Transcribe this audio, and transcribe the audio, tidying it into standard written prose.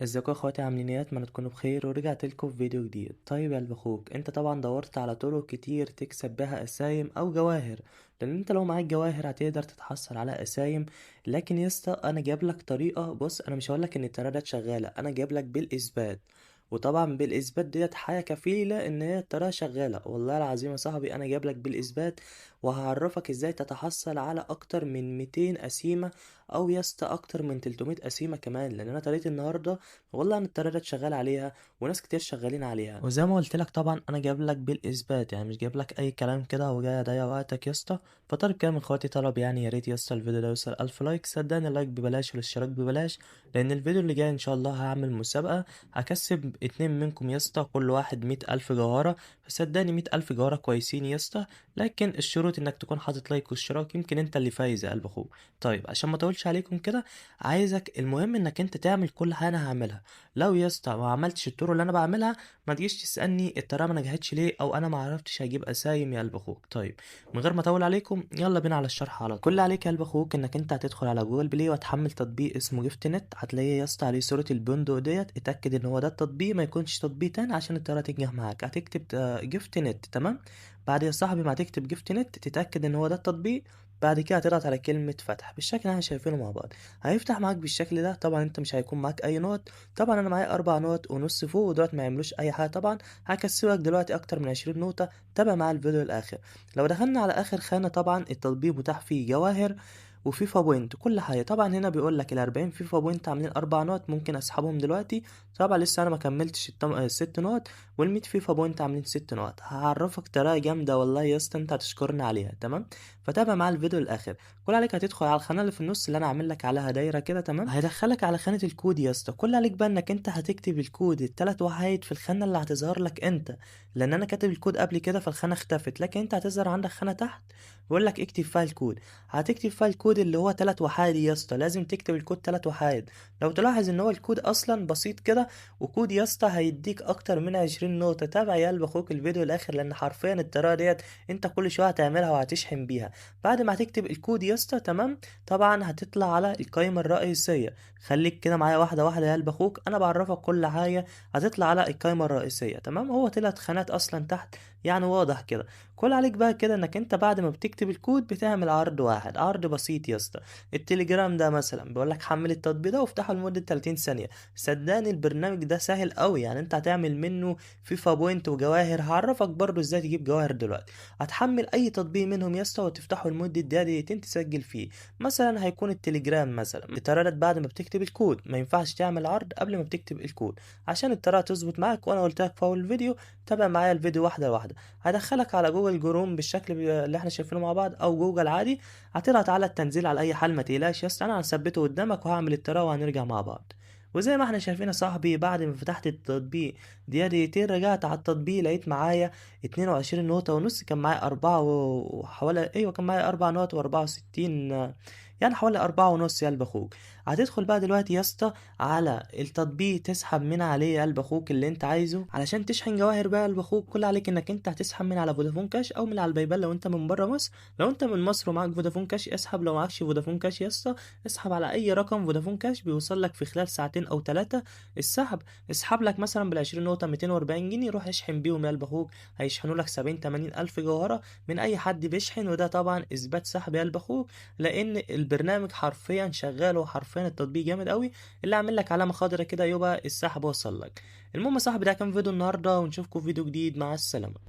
ازيكم يا اخواتي عاملين ايه؟ اتمنى تكونوا بخير ورجعت لكم في فيديو جديد. طيب يا قلب اخوك، انت طبعا دورت على طرق كتير تكسب بيها اسايم او جواهر، لان انت لو معاك جواهر هتقدر تتحصل على اسايم. لكن يا اسطى انا جايب لك طريقه. بص، انا مش هقول لك ان الطريقه دي شغاله، انا جايب لك بالاثبات. وطبعا بالاثبات ديت حاجه كفيله ان هي الطريقه شغاله، والله العظيم يا صاحبي انا جايب لك بالاثبات. وهعرفك ازاي تتحصل على اكتر من 200 قسيمه، او يا اسطى اكتر من 300 قسيمه كمان، لان انا طريقه النهارده والله انا الطريقه شغال عليها وناس كتير شغالين عليها. وزي ما قلت لك طبعا انا جايب لك بالاثبات، يعني مش جايب لك اي كلام كده وجاي اضيع وقتك يا اسطى. فطالب كده من اخواتي طلب، يعني يا ريت يا اسطى الفيديو ده يوصل 1000 لايك. صدقني اللايك ببلاش والاشتراك ببلاش، لان الفيديو اللي جاي ان شاء الله هعمل مسابقه، هكسب اتنين منكم يا اسطى كل واحد 100,000 جوهره. فصدقني 100,000 جوهره كويسين يا اسطى، لكن الشروط انك تكون حاطط لايك واشتراك، يمكن انت اللي فايز يا قلب اخوك. طيب عشان ما اطولش عليكم كده، عايزك المهم انك انت تعمل كل حاجه انا هعملها. لو يا اسطى ما عملتش الطرق اللي انا بعملها، ما تجيش تسالني الطريقه ما نجحتش ليه او انا ما عرفتش اجيب اسايم يا قلب اخوك. طيب من غير ما اطول عليكم، يلا بينا على الشرح على طول. كل اللي عليك يا قلب اخوك انك انت هتدخل على جوجل بلاي وتحمل تطبيق اسمه جيفت نت. هتلاقيه يا اسطى عليه صوره البندق ديت، اتاكد ان هو ده التطبيق، ما يكونش تطبيق تاني عشان الطريقه تنجح معاك. هتكتب جيفت نت، تمام؟ بعد يا صاحبي ما تكتب جيفت نت تتاكد ان هو ده التطبيق. بعد كده هتضغط على كلمة فتح بالشكل اللي احنا شايفينه مع بعض. هيفتح معاك بالشكل ده. طبعا انت مش هيكون معاك اي نوت، طبعا انا معايا 4 نوت ونص فوق، ودولت ما يعملوش اي حاجة طبعا. هكسبك دلوقتي اكتر من 20 نوتة. تابع معايا الفيديو الاخر. لو دخلنا على اخر خانة، طبعا التطبيق متاح فيه جواهر وفيفا بوينت كل حاجه. طبعا هنا بيقول لك ال40 فيفا بوينت عاملين 4 نوت، ممكن اسحبهم دلوقتي. طبعا لسه انا ما كملتش 6 نوت. وال100 فيفا بوينت عاملين 6 نوت. هعرفك طريقه جامده والله يا اسطى، انت هتشكرني عليها، تمام؟ فتابع معايا الفيديو الاخر. كل عليك هتدخل على القناه اللي في النص اللي انا عامل لك عليها دايره كده، تمام؟ هيدخلك على خانه الكود يا اسطى. كل عليك بقى انك انت هتكتب الكود الثلاث وحايد في الخانه اللي هتظهر لك انت، لان انا كاتب الكود قبل كده فالخانه اختفت. لكن انت هتظهر عندك خانه تحت بيقول لك اكتب فيها الكود. هتكتب فيها الكود اللي هو 3 وحايد يا اسطى، لازم تكتب الكود 3 وحايد. لو تلاحظ ان هو الكود اصلا بسيط كده، وكود يا اسطى هيديك اكتر من 20 نقطة. تابع يا قلب اخوك الفيديو الاخر، لان حرفيا الطريقة ديت انت كل شوية هتعملها وهتشحن بيها. بعد ما هتكتب الكود يا اسطى، تمام؟ طبعا هتطلع على القائمة الرئيسية. خليك كده معايا واحدة واحدة يا قلب اخوك، انا بعرفك كل حاجة. هتطلع على القائمة الرئيسية، تمام؟ هو 3 خانات اصلا تحت، يعني واضح كده. كل عليك بقى كده انك انت بعد ما بتكتب الكود بتعمل عرض واحد، عرض بسيط يا اسطى. التليجرام ده مثلا بيقول لك حمل التطبيق ده وافتحه لمدة 30 ثانية. صدقني البرنامج ده سهل قوي، يعني انت هتعمل منه فيفا بوينت وجواهر. هعرفك برضو ازاي تجيب جواهر دلوقتي. هتحمل اي تطبيق منهم يا اسطى وتفتحه لمدة دقيقتين تسجل فيه. مثلا هيكون التليجرام مثلا. بتردد بعد ما بتكتب الكود، ما ينفعش تعمل عرض قبل ما بتكتب الكود عشان الطريقة تظبط معاك، وانا قلت لك في اول الفيديو. تابع معايا الفيديو واحدة واحدة. هدخلك على جوجل جروم بالشكل اللي احنا شايفينه مع بعض، او جوجل عادي. هتضغط على التنزيل على اي حال، ما تقلقش يا اسطى، انا هثبته قدامك وهعمل الطريقه وهنرجع مع بعض. وزي ما احنا شايفين يا صاحبي، بعد ما فتحت التطبيق دقيقتين، رجعت على التطبيق لقيت معايا 22 نقطة ونص. كان معايا وحوالي ايوه كان معايا 4 نقط و64، يعني حوالي 4 ونص يا قلب اخوك. هتدخل بقى دلوقتي يا اسطى على التطبيق، تسحب من عليه يا قلب اخوك اللي انت عايزه علشان تشحن جواهر بقى يا قلب اخوك. كل عليك انك انت هتسحب من على فودافون كاش او من على البايبال لو انت من بره مصر. لو انت من مصر ومعاك فودافون كاش اسحب، لو معكش فودافون كاش يا اسطى اسحب على اي رقم فودافون كاش بيوصل لك في خلال ساعتين او 3. السحب اسحب لك مثلا بال20 نقطه 240 جنيه، روح اشحن بيهم يا قلب اخوك. هيشحنوا لك 70 80 الف جوهره من اي حد بيشحن، وده طبعا اثبات سحب يا قلب اخوك، لان البرنامج حرفيا شغال وحرفيا التطبيق جامد قوي. اللي عامل لك علامه خضرا كده يبقى السحب وصل لك. المهم يا صاحبي، ده كان فيديو النهارده، ونشوفكم في فيديو جديد. مع السلامه.